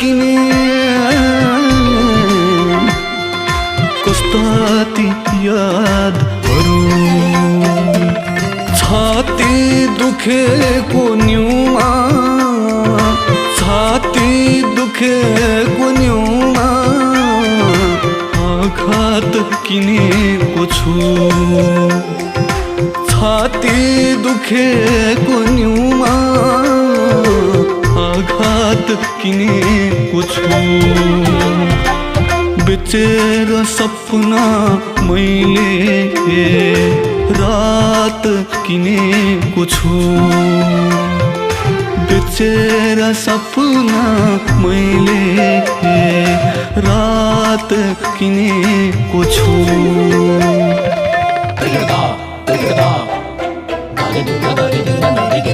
किने कस्ता ती यादहरू छाती दुखेको न्युमा छाती दुखेको न्युमा आघात किनेको छु छाती दुखेको न्युमा आघात किनेको छु बेचेर सपना मैले रात किनेको छु बेचेर सपना मैले रात किनेको छु